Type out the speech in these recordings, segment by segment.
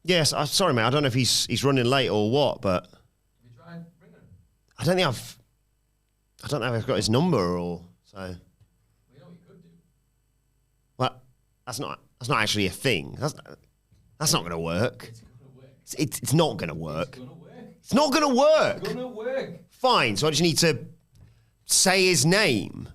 Yes, sorry, mate. I don't know if he's running late or what, but You try and bring him. I don't know if I've got his number or so. Well, you know what you could do. Well, that's not actually a thing. That's not going to work. It's gonna work. It's not going to work. It's gonna work. It's not going to work. It's gonna work. Fine. So I just need to say his name.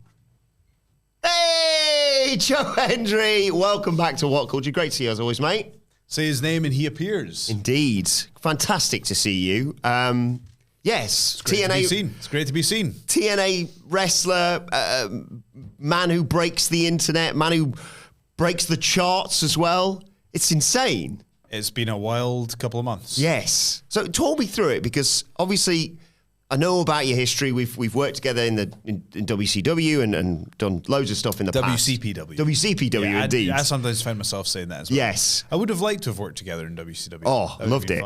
Hey, Joe Hendry. Welcome back to WhatCulture. Great to see you as always, mate. Say his name and he appears. Indeed. Fantastic to see you. Yes. It's great to be seen. It's great to be seen. TNA wrestler, man who breaks the internet, man who breaks the charts as well. It's insane. It's been a wild couple of months. Yes. So talk me through it, because obviously I know about your history. We've worked together in WCW and done loads of stuff in the past. WCPW. WCPW, indeed. I sometimes find myself saying that as well. Yes. I would have liked to have worked together in WCW. Oh, I loved it.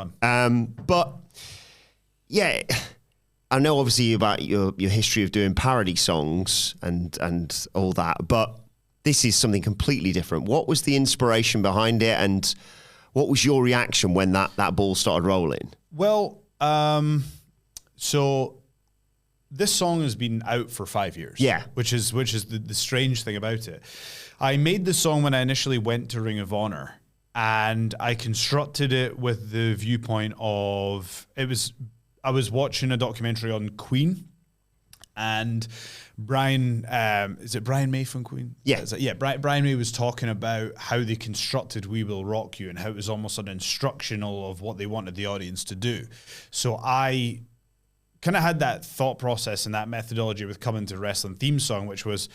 But yeah, I know obviously about your history of doing parody songs and all that, but this is something completely different. What was the inspiration behind it, and what was your reaction when that ball started rolling? Well, so this song has been out for 5 years. Yeah. Which is the strange thing about it. I made the song when I initially went to Ring of Honor, and I constructed it with the viewpoint of I was watching a documentary on Queen, and Brian, is it Brian May from Queen? Yeah. Brian May was talking about how they constructed We Will Rock You and how it was almost an instructional of what they wanted the audience to do. So I kind of had that thought process and that methodology with coming to wrestling theme song, which was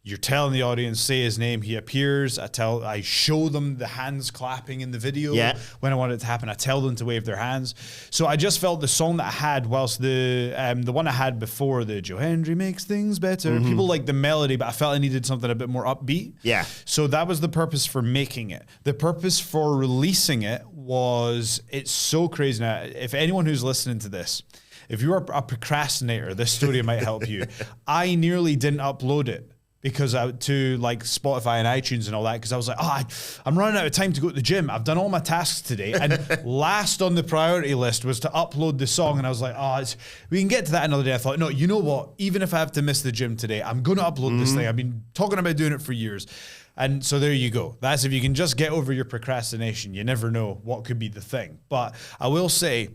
you're telling the audience, say his name, he appears. I show them the hands clapping in the video. Yeah. When I want it to happen, I tell them to wave their hands. So I just felt the song that I had, whilst the one I had before, the Joe Hendry makes things better, people like the melody, but I felt I needed something a bit more upbeat. Yeah. So that was the purpose for making it. The purpose for releasing it was, it's so crazy. Now, if anyone who's listening to this, if you are a procrastinator, this story might help you. I nearly didn't upload it because to like Spotify and iTunes and all that, because I was like, I'm running out of time to go to the gym. I've done all my tasks today. And last on the priority list was to upload the song. And I was like, we can get to that another day. I thought, no, you know what? Even if I have to miss the gym today, I'm going to upload this thing. I've been talking about doing it for years. And so there you go. That's if you can just get over your procrastination. You never know what could be the thing. But I will say,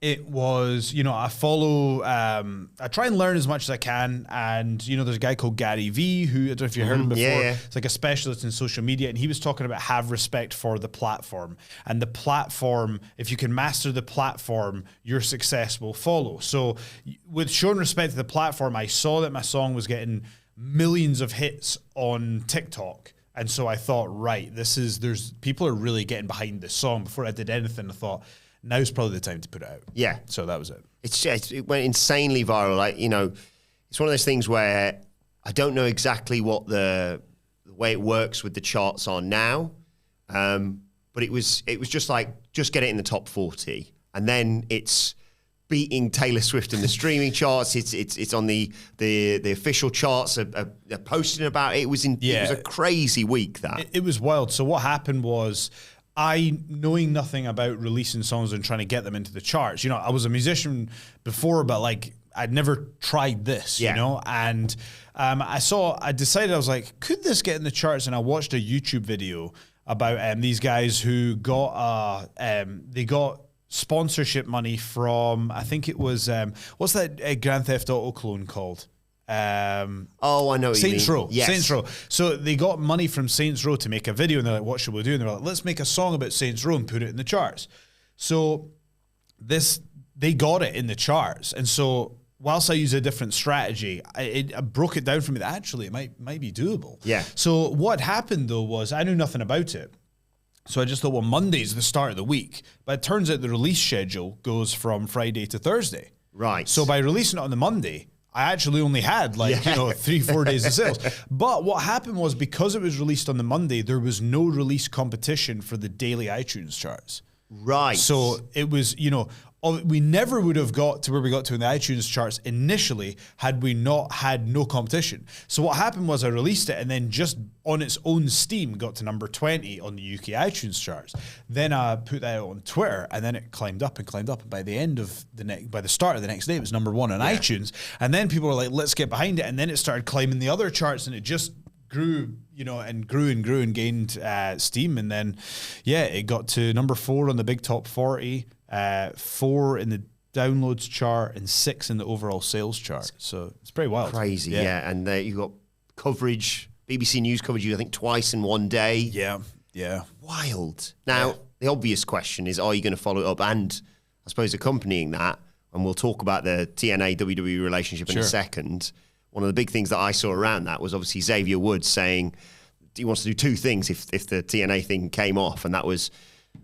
it was, I follow, I try and learn as much as I can. And, there's a guy called Gary V, who, I don't know if you heard him before. Yeah. It's like a specialist in social media. And he was talking about have respect for the platform. And the platform, if you can master the platform, your success will follow. So with showing respect to the platform, I saw that my song was getting millions of hits on TikTok. And so I thought, right, people are really getting behind this song. Before I did anything, I thought, now's probably the time to put it out. Yeah. So that was it. It went insanely viral. Like, it's one of those things where I don't know exactly what the way it works with the charts are now. But it was just like, just get it in the top 40. And then it's beating Taylor Swift in the streaming charts. It's on the official charts are posting about it. It was a crazy week that. It was wild. So what happened was, knowing nothing about releasing songs and trying to get them into the charts, I was a musician before, but like I'd never tried this, and I decided, I was like, could this get in the charts? And I watched a YouTube video about these guys who got they got sponsorship money from, I think it was what's that Grand Theft Auto clone called? I know what you mean. Saints Row. Yes. Saints Row. So they got money from Saints Row to make a video, and they're like, what should we do? And they're like, let's make a song about Saints Row and put it in the charts. So they got it in the charts. And so whilst I use a different strategy, I broke it down for me that actually it might be doable. Yeah. So what happened though was I knew nothing about it. So I just thought, well, Monday's the start of the week. But it turns out the release schedule goes from Friday to Thursday. Right. So by releasing it on the Monday, I actually only had 3-4 days of sales. But what happened was, because it was released on the Monday, there was no release competition for the daily iTunes charts. Right. So it was, we never would have got to where we got to in the iTunes charts initially had we not had no competition. So what happened was I released it and then just on its own steam got to number 20 on the UK iTunes charts. Then I put that out on Twitter and then it climbed up and climbed up. And by the start of the next day, it was number 1 on iTunes. And then people were like, let's get behind it. And then it started climbing the other charts and it just grew, and grew and gained steam. And then, it got to number 4 on the big top 40. 4 in the downloads chart and 6 in the overall sales chart. So it's pretty wild. Crazy, yeah. And you got coverage, BBC News coverage, I think twice in one day. Yeah. Wild. Now, the obvious question is, are you going to follow it up? And I suppose accompanying that, and we'll talk about the TNA WWE relationship in a second. One of the big things that I saw around that was obviously Xavier Woods saying he wants to do 2 things if the TNA thing came off, and that was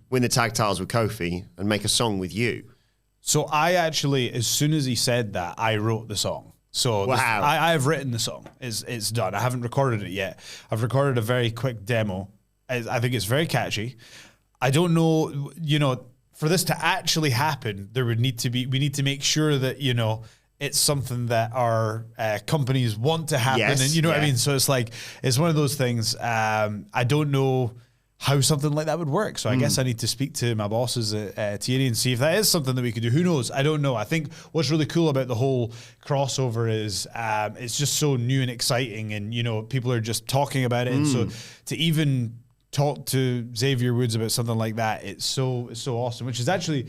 win the tag titles with Kofi and make a song with you. So I actually, as soon as he said that, I wrote the song. So wow. I've written the song. It's done. I haven't recorded it yet. I've recorded a very quick demo. I think it's very catchy. I don't know, for this to actually happen, we need to make sure that, it's something that our companies want to happen. Yes, and you know what I mean? So it's one of those things. I don't know how something like that would work. So I guess I need to speak to my bosses at TNA and see if that is something that we could do. Who knows? I don't know. I think what's really cool about the whole crossover is it's just so new and exciting, and people are just talking about it. And so to even talk to Xavier Woods about something like that, it's so awesome. Which is actually,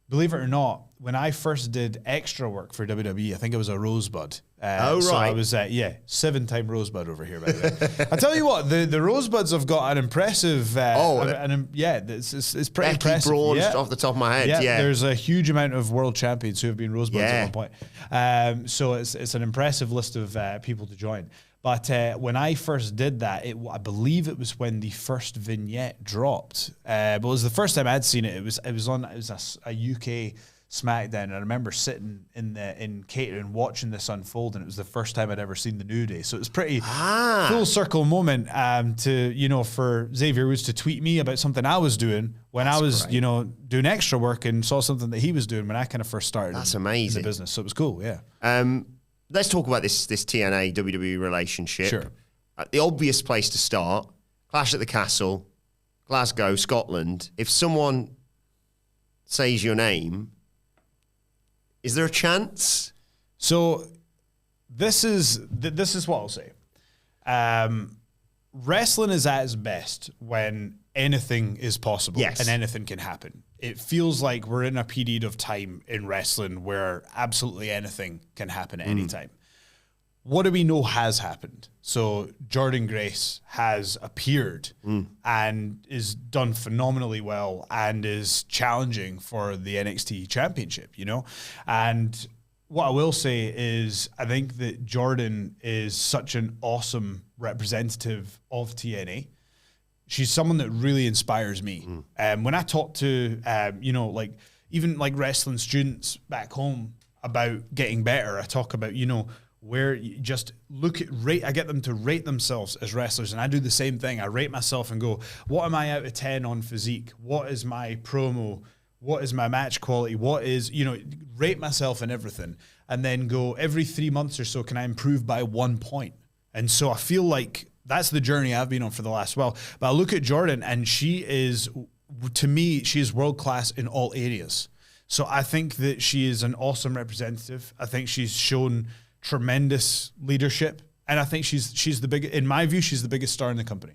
believe it or not, when I first did extra work for WWE, I think it was a Rosebud. So I was, 7-time Rosebud over here, by the way. I tell you what, the Rosebuds have got an impressive... it's pretty impressive. Braun, off the top of my head, yeah. There's a huge amount of world champions who have been Rosebuds at one point. So it's an impressive list of people to join. But when I first did that, I believe it was when the first vignette dropped. But it was the first time I'd seen it. It was a UK SmackDown, and I remember sitting in catering watching this unfold, and it was the first time I'd ever seen the New Day. So it was pretty full circle moment for Xavier Woods to tweet me about something I was doing when I was doing extra work and saw something that he was doing when I kind of first started. That's amazing. In the business. So it was cool. Yeah. Let's talk about this TNA WWE relationship. Sure. The obvious place to start: Clash at the Castle, Glasgow, Scotland. If someone says your name, is there a chance? So this is what I'll say. Wrestling is at its best when anything is possible and anything can happen. It feels like we're in a period of time in wrestling where absolutely anything can happen at any time. What do we know has happened? So Jordynne Grace has appeared and is done phenomenally well and is challenging for the NXT championship, And what I will say is I think that Jordynne is such an awesome representative of TNA. She's someone that really inspires me. When I talk to, even wrestling students back home about getting better, I talk about, where you just I get them to rate themselves as wrestlers. And I do the same thing. I rate myself and go, what am I out of 10 on physique? What is my promo? What is my match quality? What is, rate myself and everything. And then go every 3 months or so, can I improve by 1 point? And so I feel like that's the journey I've been on for the last while. But I look at Jordynne and she is world-class in all areas. So I think that she is an awesome representative. I think she's shown tremendous leadership, and I think she's the biggest, in my view, she's the biggest star in the company.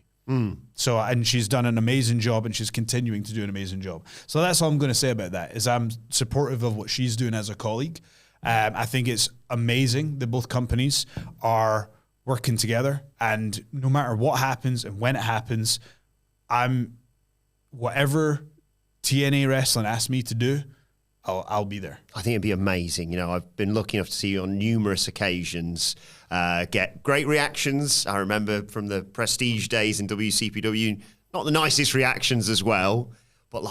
So, and she's done an amazing job, and she's continuing to do an amazing job. So that's all I'm going to say about that, is I'm supportive of what she's doing as a colleague. I think it's amazing that both companies are working together, and no matter what happens and when it happens, whatever TNA Wrestling asks me to do, I'll be there. I think it'd be amazing. I've been lucky enough to see you on numerous occasions, get great reactions. I remember from the Prestige days in WCPW, not the nicest reactions as well, but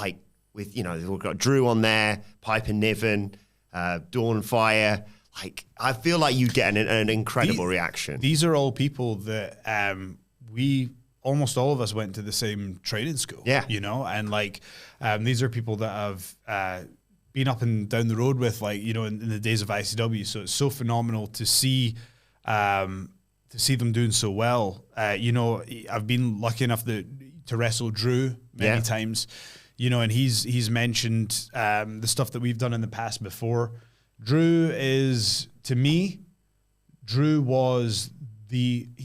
with, we've got Drew on there, Piper Niven, Dawn Fire. I feel like you'd get an incredible reaction. These are all people that we almost all of us went to the same training school. Yeah. You know, and like these are people that have been up and down the road with, like, you know, in the days of ICW. So it's so phenomenal to see them doing so well. You know, I've been lucky enough to wrestle Drew many times, you know, and he's mentioned the stuff that we've done in the past before. Drew is, to me, he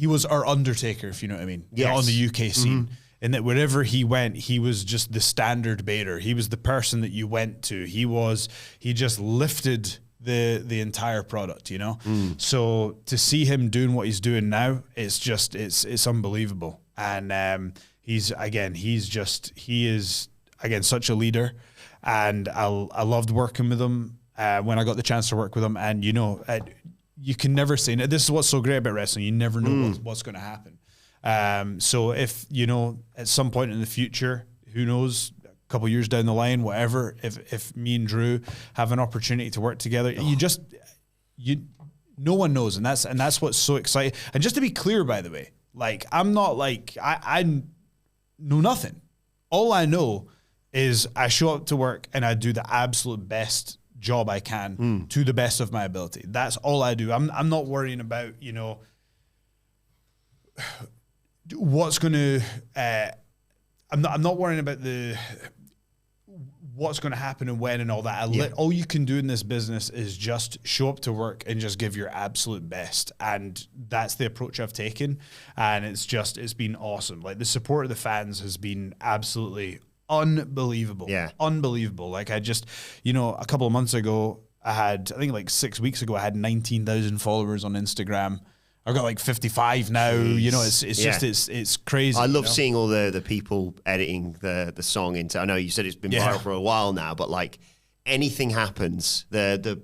was our Undertaker, if you know what I mean, on the UK scene. And that wherever he went, he was just the standard bearer. He was the person that you went to. He just lifted the entire product, you know? So to see him doing what he's doing now, it's unbelievable. And he is such a leader. And I loved working with him when I got the chance to work with him. And, you know, you can never say, this is what's so great about wrestling. You never know what's going to happen. So if, you know, at some point in the future, who knows, a couple of years down the line, whatever, if me and Drew have an opportunity to work together, no one knows. And that's what's so exciting. And just to be clear, by the way, like, I'm not like, I know nothing. All I know is I show up to work and I do the absolute best job I can to the best of my ability. That's all I do. I'm not worrying about, you know, what's going to, I'm not worrying about what's going to happen and when and all that. All you can do in this business is just show up to work and just give your absolute best. And that's the approach I've taken. And it's been awesome. Like, the support of the fans has been absolutely unbelievable. Yeah. Unbelievable. Like, I just, you know, a couple of months ago, I think like 6 weeks ago, I had 19,000 followers on Instagram. I've got like 55 now. Jeez. You know, it's crazy. I love seeing all the people editing the song into. I know you said it's been viral for a while now, but like, anything happens, the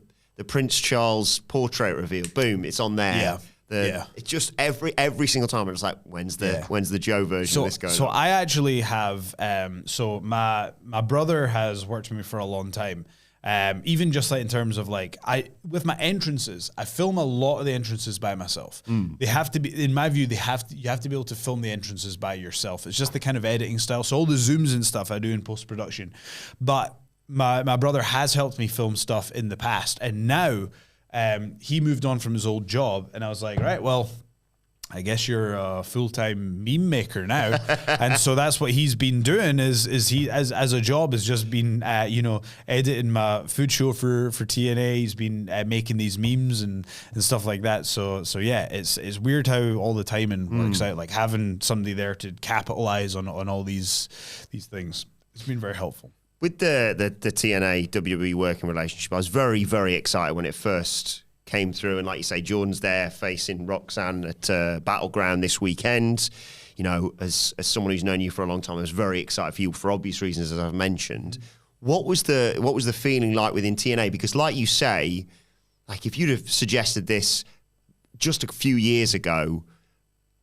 Prince Charles portrait reveal, boom, it's on there. It's just every single time it's like, when's the Joe version of this going? So on? I actually have. So my brother has worked with me for a long time. Even just like in terms of like, with my entrances, I film a lot of the entrances by myself. They have to be, in my view, you have to be able to film the entrances by yourself. It's just the kind of editing style. So all the zooms and stuff I do in post-production. But my brother has helped me film stuff in the past. And now he moved on from his old job. And I was like, right, well, I guess you're a full-time meme maker now. And so that's what he's been doing is he, as a job, has just been, you know, editing my food show for TNA. He's been making these memes and stuff like that. So yeah, it's weird how all the timing works out, like having somebody there to capitalize on all these things. It's been very helpful. With the TNA WWE working relationship, I was very, very excited when it first came through, and like you say, Jordan's there facing Roxanne at Battleground this weekend. You know, as someone who's known you for a long time, I was very excited for you for obvious reasons, as I've mentioned. What was the feeling like within TNA? Because like you say, like, if you'd have suggested this just a few years ago,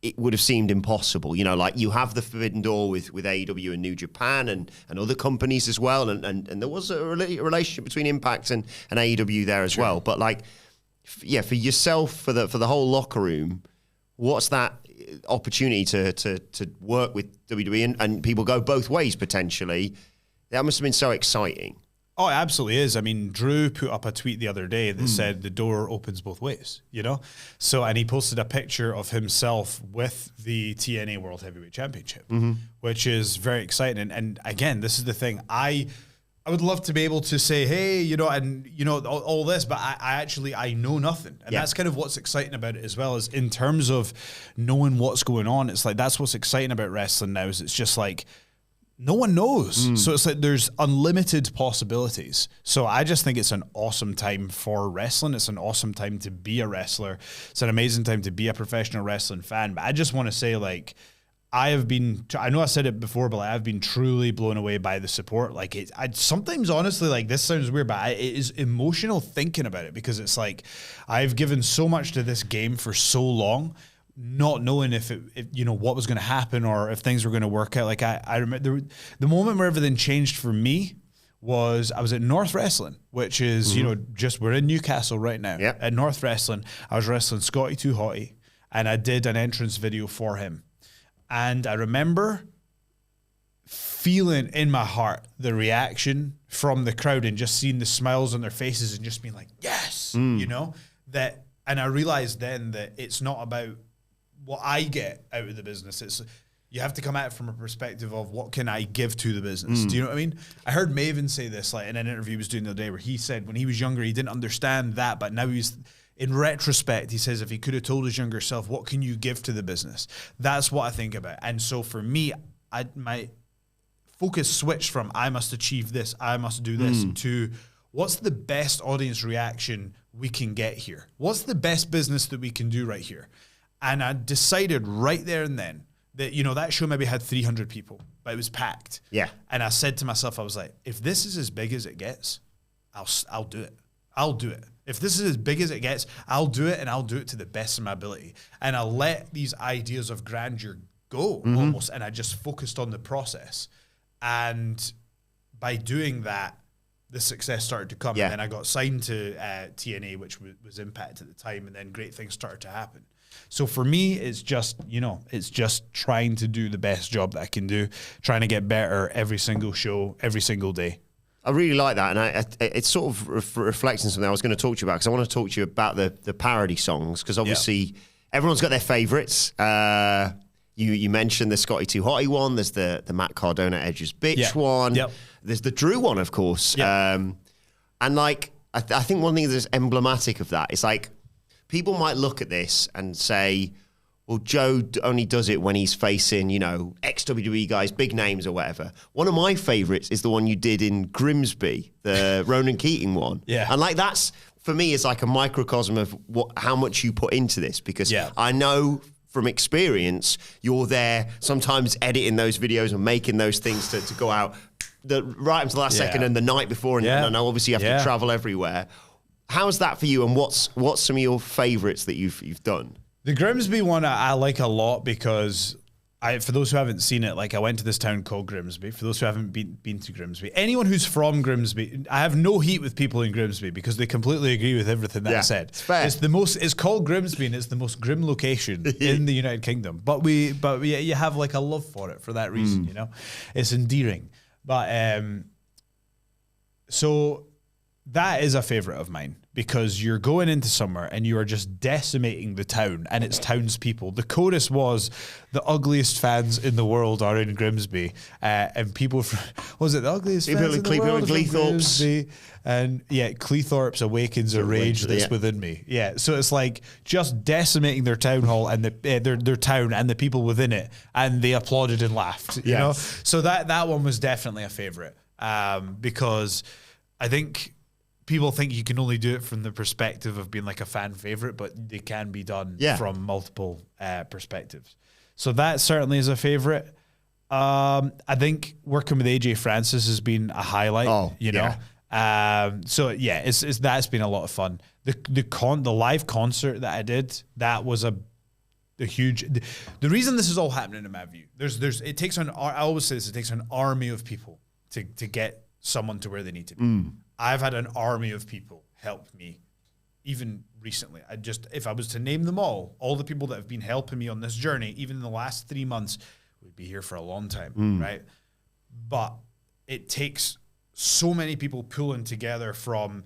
it would have seemed impossible. You know, like, you have the forbidden door with AEW and New Japan and other companies as well, and there was a relationship between Impact and AEW there as well. But like, yeah, for yourself, for the whole locker room, what's that opportunity to work with WWE and people go both ways potentially? That must have been so exciting. Oh, it absolutely is. I mean, Drew put up a tweet the other day that said the door opens both ways, you know? So, and he posted a picture of himself with the TNA World Heavyweight Championship, which is very exciting. And again, this is the thing. I would love to be able to say, hey, you know, and, you know, all this, but I know nothing. And that's kind of what's exciting about it as well, is in terms of knowing what's going on. It's like, that's what's exciting about wrestling now, is it's just like, no one knows. So it's like there's unlimited possibilities. So I just think it's an awesome time for wrestling. It's an awesome time to be a wrestler. It's an amazing time to be a professional wrestling fan. But I just want to say, like, I know I said it before, but like, I've been truly blown away by the support. Like, sometimes, honestly, like, this sounds weird, but it is emotional thinking about it, because it's like, I've given so much to this game for so long, not knowing if you know, what was going to happen or if things were going to work out. Like, I remember the moment where everything changed for me was I was at North Wrestling, which is, you know, we're in Newcastle right now. Yep. At North Wrestling, I was wrestling Scotty 2 Hotty, and I did an entrance video for him. And I remember feeling in my heart the reaction from the crowd and just seeing the smiles on their faces and just being like, yes, you know, that. And I realized then that it's not about what I get out of the business. It's, you have to come at it from a perspective of what can I give to the business? Do you know what I mean? I heard Maven say this like in an interview he was doing the other day where he said when he was younger, he didn't understand that, but now he's, in retrospect, he says if he could have told his younger self, what can you give to the business? That's what I think about. And so for me, my focus switched from I must achieve this, I must do this, to what's the best audience reaction we can get here? What's the best business that we can do right here? And I decided right there and then that, you know, that show maybe had 300 people, but it was packed. Yeah. And I said to myself, I was like, if this is as big as it gets, I'll do it. I'll do it. If this is as big as it gets, I'll do it, and I'll do it to the best of my ability. And I let these ideas of grandeur go almost, and I just focused on the process. And by doing that, the success started to come. Yeah. And then I got signed to TNA, which was Impact at the time, and then great things started to happen. So for me, it's just, you know, it's just trying to do the best job that I can do, trying to get better every single show, every single day. I really like that, and it sort of reflects on something I was going to talk to you about, because I want to talk to you about the parody songs, because obviously everyone's got their favourites. You mentioned the Scotty Too Hotty one, there's the Matt Cardona Edge's Bitch one, there's the Drew one, of course. And like, I think one thing that's emblematic of that is like, people might look at this and say, well, Joe only does it when he's facing, you know, ex-WWE guys, big names or whatever. One of my favourites is the one you did in Grimsby, the Ronan Keating one. Yeah. And like that's, for me, is like a microcosm of how much you put into this, because I know from experience, you're there sometimes editing those videos and making those things to go out right until the last second and the night before. And I know obviously you have to travel everywhere. How's that for you? And what's some of your favourites that you've done? The Grimsby one I like a lot because for those who haven't seen it, like I went to this town called Grimsby. For those who haven't been to Grimsby, anyone who's from Grimsby, I have no heat with people in Grimsby because they completely agree with everything that I said. It's fair. It's called Grimsby and it's the most grim location in the United Kingdom. But you have like a love for it for that reason, you know? It's endearing. But so that is a favorite of mine because you're going into somewhere and you are just decimating the town and its townspeople. The chorus was the ugliest fans in the world are in Grimsby, and people from, was it the ugliest fans in the world? Grimsby. And Cleethorpes awakens a rage that's within me. Yeah, so it's like just decimating their town hall and their town and the people within it, and they applauded and laughed. You know, so that one was definitely a favorite because I think people think you can only do it from the perspective of being like a fan favorite, but they can be done from multiple perspectives. So that certainly is a favorite. I think working with AJ Francis has been a highlight. You know, it's that's been a lot of fun. The live concert that I did, that was a huge. The reason this is all happening in my view, it takes I always say this, it takes an army of people to get someone to where they need to be. I've had an army of people help me, even recently. If I was to name them all the people that have been helping me on this journey, even in the last 3 months, we'd be here for a long time, right? But it takes so many people pulling together, from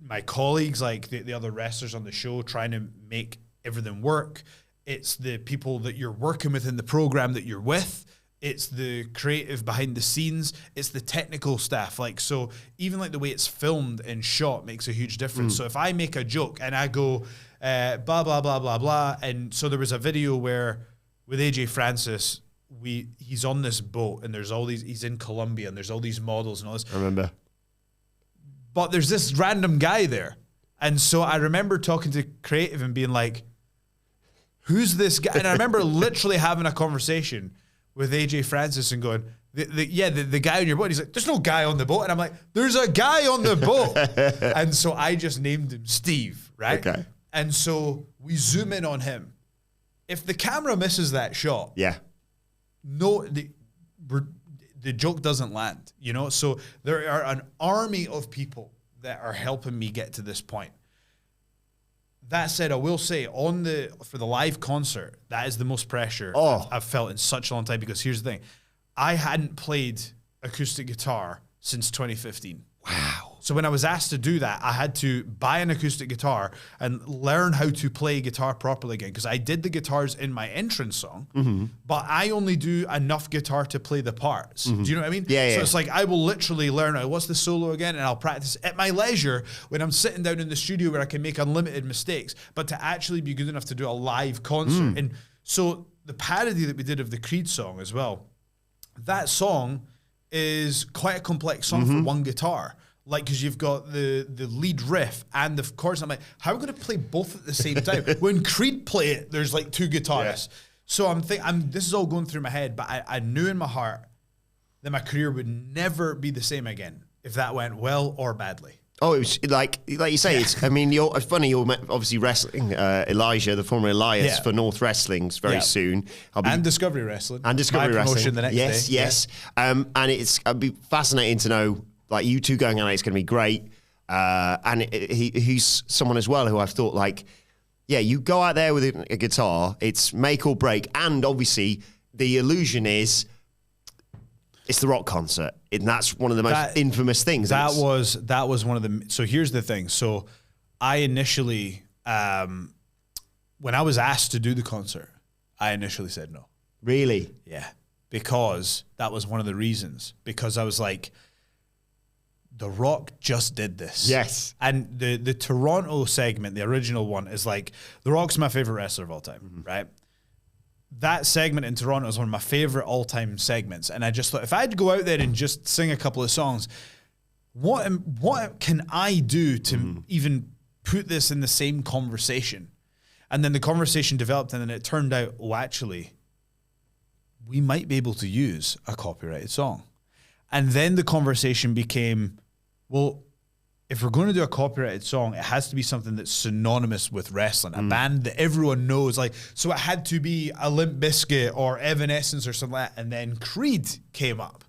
my colleagues, like the other wrestlers on the show, trying to make everything work. It's the people that you're working with in the program that you're with. It's the creative behind the scenes. It's the technical staff. Like, so even like the way it's filmed and shot makes a huge difference. So if I make a joke and I go, blah, blah, blah, blah, blah. And so there was a video where with AJ Francis, he's on this boat and there's all these, he's in Colombia and there's all these models and all this. I remember. But there's this random guy there. And so I remember talking to creative and being like, who's this guy? And I remember literally having a conversation with AJ Francis and going, the guy on your boat. He's like, there's no guy on the boat. And I'm like, there's a guy on the boat. And so I just named him Steve, right? Okay. And so we zoom in on him. If the camera misses that shot, the joke doesn't land, you know? So there are an army of people that are helping me get to this point. That said, I will say for the live concert, that is the most pressure I've felt in such a long time, because here's the thing. I hadn't played acoustic guitar since 2015. Wow. So when I was asked to do that, I had to buy an acoustic guitar and learn how to play guitar properly again, because I did the guitars in my entrance song, but I only do enough guitar to play the parts. Do you know what I mean? Yeah. So it's like I will literally learn, what's the solo again? And I'll practice at my leisure when I'm sitting down in the studio where I can make unlimited mistakes, but to actually be good enough to do a live concert. And so the parody that we did of the Creed song as well, that song is quite a complex song for one guitar. Like, because you've got the lead riff and the chorus. I'm like, how am I going to play both at the same time? When Creed play it, there's like two guitarists. Yeah. So this is all going through my head, but I knew in my heart that my career would never be the same again if that went well or badly. Oh, it was like you say. Yeah. It's funny. You're obviously wrestling Elijah, the former Elias, for North Wrestling's very soon. And Discovery Wrestling. And Discovery My Wrestling. promotion the next day. Yes. And it'll be fascinating to know, like, you two going at it. It's going to be great. And he's someone as well who I've thought, like, you go out there with a guitar, it's make or break. And obviously the illusion is it's the rock concert. And that's one of the most infamous things. That was one of the, so here's the thing. So I initially, when I was asked to do the concert, I initially said no. Really? Yeah. Because that was one of the reasons. Because I was like, The Rock just did this. Yes. And the Toronto segment, the original one, is like, The Rock's my favorite wrestler of all time, right? That segment in Toronto is one of my favorite all-time segments. And I just thought, if I'd go out there and just sing a couple of songs, what can I do to even put this in the same conversation? And then the conversation developed, and then it turned out, actually, we might be able to use a copyrighted song. And then the conversation became, well, if we're going to do a copyrighted song, it has to be something that's synonymous with wrestling, a band that everyone knows. Like, so it had to be a Limp Bizkit or Evanescence or something like that. And then Creed came up.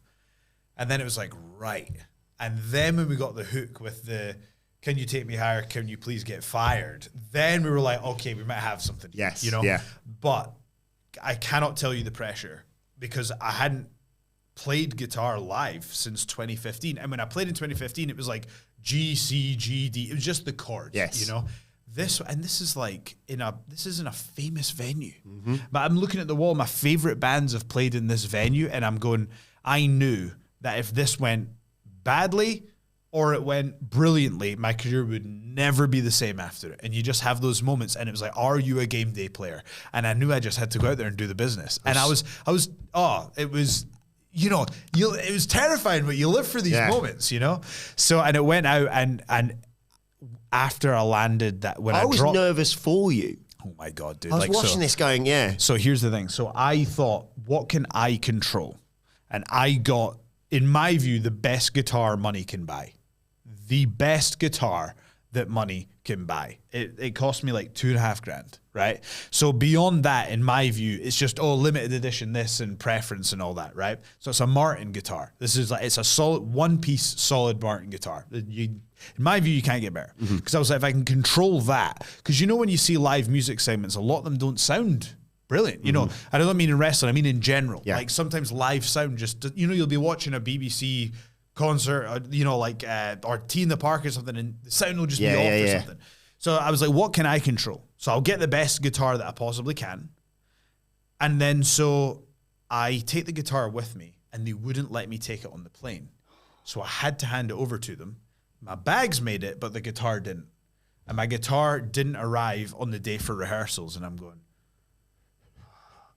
And then it was like, right. And then when we got the hook with the, can you take me higher? Can you please get fired? Then we were like, okay, we might have something. Yes. You know? Yeah. But I cannot tell you the pressure, because I hadn't played guitar live since 2015. And when I played in 2015, it was like G, C, G, D. It was just the chords, you know? This is like this is in a famous venue. But I'm looking at the wall, my favorite bands have played in this venue, and I'm going, I knew that if this went badly or it went brilliantly, my career would never be the same after it. And you just have those moments, and it was like, are you a game day player? And I knew I just had to go out there and do the business. And it was, you know, it was terrifying, but you live for these moments, you know? So, and it went out, and after I landed that, when I was nervous for you. Oh my God, dude. I was watching this going, So here's the thing. So I thought, what can I control? And I got, in my view, the best guitar money can buy. The best guitar that money can buy. It cost me like $2,500, right? So beyond that, in my view, it's just, limited edition this and preference and all that, right? So it's a Martin guitar. This is like, it's a solid, one-piece solid Martin guitar. In my view, you can't get better. Because I was like, if I can control that, because you know when you see live music segments, a lot of them don't sound brilliant. You know, I don't mean in wrestling, I mean in general. Like sometimes live sound just, you know, you'll be watching a BBC concert, or Tea in the Park or something, and the sound will just be off or something. So I was like, what can I control? So I'll get the best guitar that I possibly can. And then so I take the guitar with me, and they wouldn't let me take it on the plane. So I had to hand it over to them. My bags made it, but the guitar didn't. And my guitar didn't arrive on the day for rehearsals, and I'm going.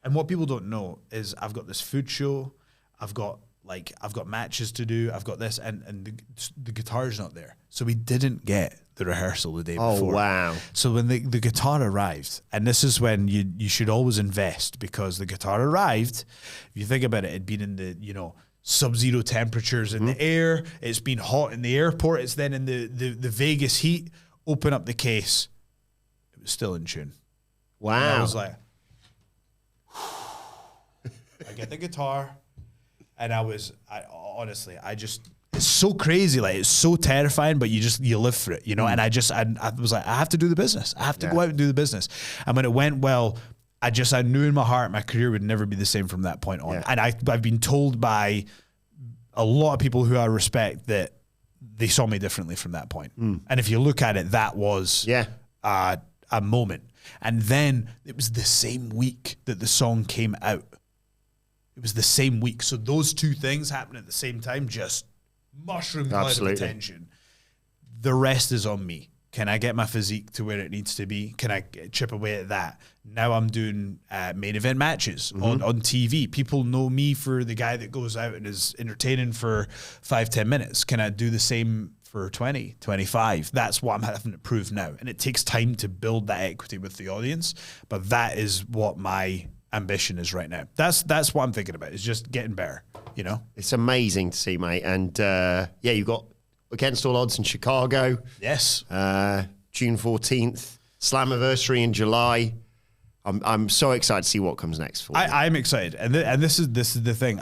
And what people don't know is I've got this food show, I've got matches to do, I've got this, and the guitar's not there. So we didn't get the rehearsal the day before. Oh, wow. So when the guitar arrived, and this is when you should always invest, because the guitar arrived, if you think about it, it'd been in the, you know, sub-zero temperatures in the air, it's been hot in the airport, it's then in the Vegas heat. Open up the case, it was still in tune. Wow. And I was like, I get the guitar, and honestly, it's so crazy, like it's so terrifying, but you live for it, you know. And I was like, I have to do the business. I have to go out and do the business. And when it went well, I knew in my heart my career would never be the same from that point on. And I've been told by a lot of people who I respect that they saw me differently from that point. And if you look at it, that was a moment. And then it was the same week that the song came out. It was the same week. So those two things happened at the same time, just mushroom cloud of attention. The rest is on me. Can I get my physique to where it needs to be? Can I chip away at that? Now I'm doing main event matches on TV. People know me for the guy that goes out and is entertaining for 5-10 minutes. Can I do the same for 20, 25? That's what I'm having to prove now. And it takes time to build that equity with the audience. But that is what my ambition is right now. That's what I'm thinking about, is just getting better, you know? It's amazing to see, mate. And you've got Against All Odds in Chicago. Yes. June 14th. Slammiversary in July. I'm so excited to see what comes next for you. I'm excited. And this is the thing.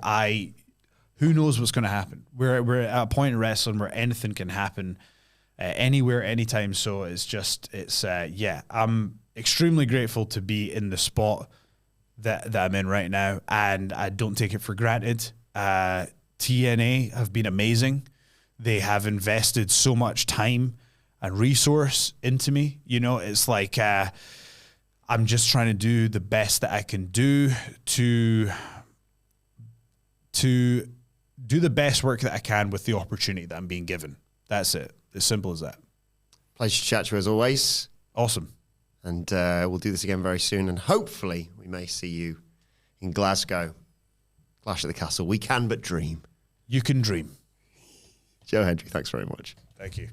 Who knows what's going to happen? We're at a point in wrestling where anything can happen anywhere, anytime. So I'm extremely grateful to be in the spot that I'm in right now, and I don't take it for granted. TNA have been amazing. They have invested so much time and resource into me. You know, it's like I'm just trying to do the best that I can do to do the best work that I can with the opportunity that I'm being given. That's it. As simple as that. Pleasure to chat to you as always. Awesome. And we'll do this again very soon. And hopefully we may see you in Glasgow. Clash at the Castle. We can but dream. You can dream. Joe Hendry, thanks very much. Thank you.